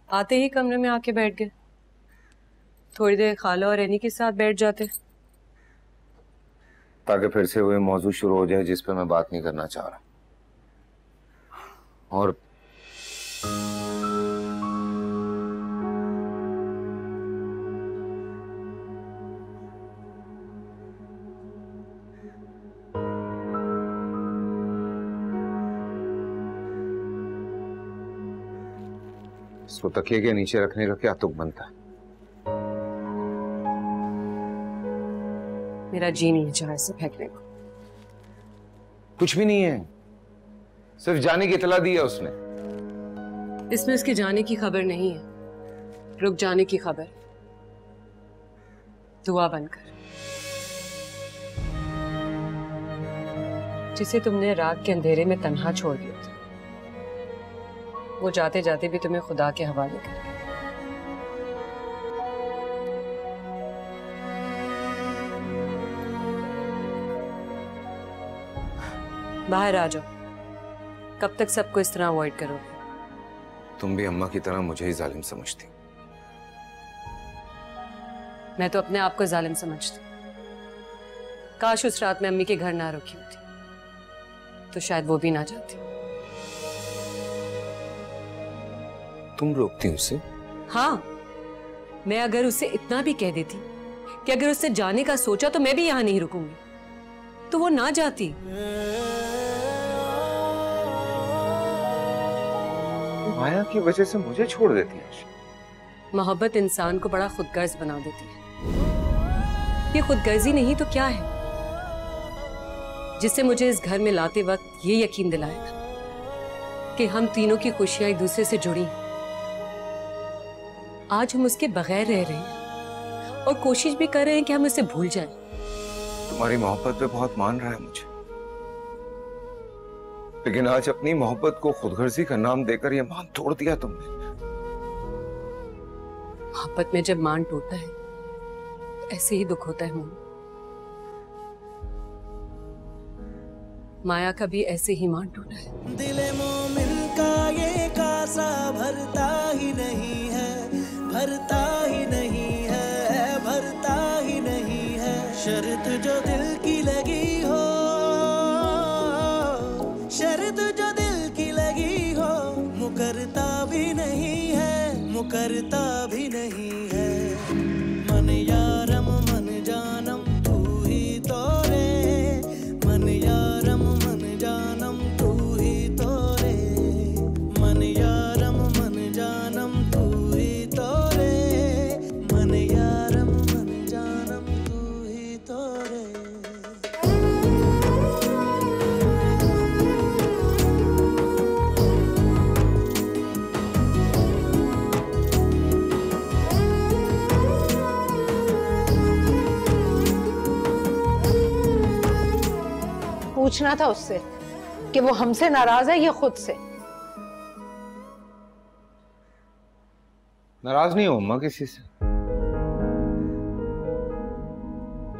आते ही कमरे में आके बैठ गए। थोड़ी देर खाला और रैनी के साथ बैठ जाते ताकि फिर से वही मौजू शुरू हो जाए जिस पर मैं बात नहीं करना चाह रहा। और इसको तकिए के नीचे रखने का क्या तुक बनता है? मेरा जी नहीं चाहा इसे फेंकने को। कुछ भी नहीं है, सिर्फ जाने की इतला दी है उसने। इसमें उसके जाने की खबर नहीं है, रुक जाने की खबर। दुआ बनकर। जिसे तुमने रात के अंधेरे में तन्हा छोड़ दिया था, वो जाते जाते भी तुम्हें खुदा के हवाले कर गया। बाहर आ जाओ। कब तक सबको इस तरह अवॉइड करोगे? तुम भी अम्मा की तरह मुझे ही जालिम समझती। मैं तो अपने आप को जालिम समझती। काश उस रात में अम्मी के घर ना रुकी होती तो शायद वो भी ना जाती। तुम रोकती उसे? हाँ, मैं अगर उसे इतना भी कह देती कि अगर उससे जाने का सोचा तो मैं भी यहां नहीं रुकूंगी, तो वो ना जाती। माया की वजह से मुझे छोड़ देती है। मोहब्बत इंसान को बड़ा खुदगर्ज बना देती है। ये खुदगर्जी नहीं तो क्या है, जिससे मुझे इस घर में लाते वक्त ये यकीन दिलाया था कि हम तीनों की खुशियां एक दूसरे से जुड़ी हैं। आज हम उसके बगैर रह रहे हैं और कोशिश भी कर रहे हैं कि हम उसे भूल जाएं। तुम्हारी मोहब्बत पे बहुत मान रहा है मुझे, लेकिन आज अपनी मोहब्बत को खुदगर्जी का नाम देकर यह मान तोड़ दिया तुमने। मोहब्बत में जब मान टूटता है तो ऐसे ही दुख होता है मोहन। माया का भी ऐसे ही मान टूटा है। दिले मोमिन का ये कासा भरता ही नहीं है, भरता ही नहीं है, भरता ही नहीं है। शर्त जो दिल की लगी हो, शर्त जो दिल की लगी हो, मुकरता भी नहीं है, मुकरता भी नहीं है। मन यारम मन जानम तू ही तो रे, मन यारम मन जानम तू ही तो रे, मन यारम मन जानम तू ही तो रे, मन यारम मन जानम तू ही तो रे। पूछना था उससे कि वो हमसे नाराज है या खुद से। नाराज नहीं हूं अम्मा किसी से,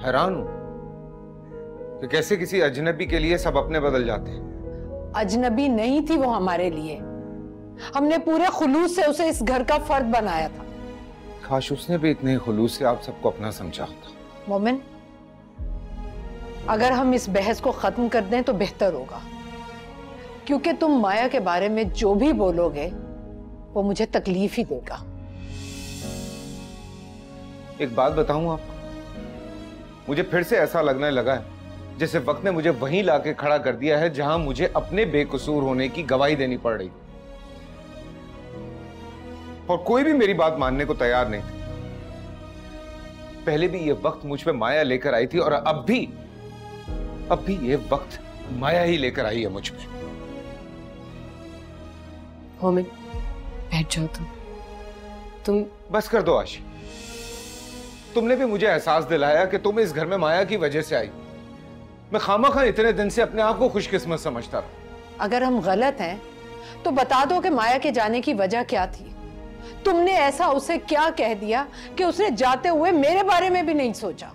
हैरान हूं कि कैसे किसी अजनबी के लिए सब अपने बदल जाते हैं। अजनबी नहीं थी वो हमारे लिए, हमने पूरे खुलूस से उसे इस घर का फर्द बनाया था। काश उसने भी इतने खुलूस से आप सबको अपना समझा होता। मोमिन, अगर हम इस बहस को खत्म कर दें तो बेहतर होगा, क्योंकि तुम माया के बारे में जो भी बोलोगे वो मुझे तकलीफ ही देगा। एक बात बताऊं आपको, मुझे फिर से ऐसा लगने लगा है जैसे वक्त ने मुझे वहीं लाके खड़ा कर दिया है जहां मुझे अपने बेकसूर होने की गवाही देनी पड़ रही और कोई भी मेरी बात मानने को तैयार नहीं था। पहले भी ये वक्त मुझ पे माया लेकर आई थी और अब भी ये वक्त माया ही लेकर आई है मुझ पे। मोमिन, बैठ जाओ तुम बस कर दो आशी, तुमने भी मुझे एहसास दिलाया कि तुम इस घर में माया की वजह से आई। मैं खामखा इतने दिन से अपने आप को खुशकिस्मत समझता रहा। अगर हम गलत हैं तो बता दो कि माया के जाने की वजह क्या थी। तुमने ऐसा उसे क्या कह दिया कि उसने जाते हुए मेरे बारे में भी नहीं सोचा।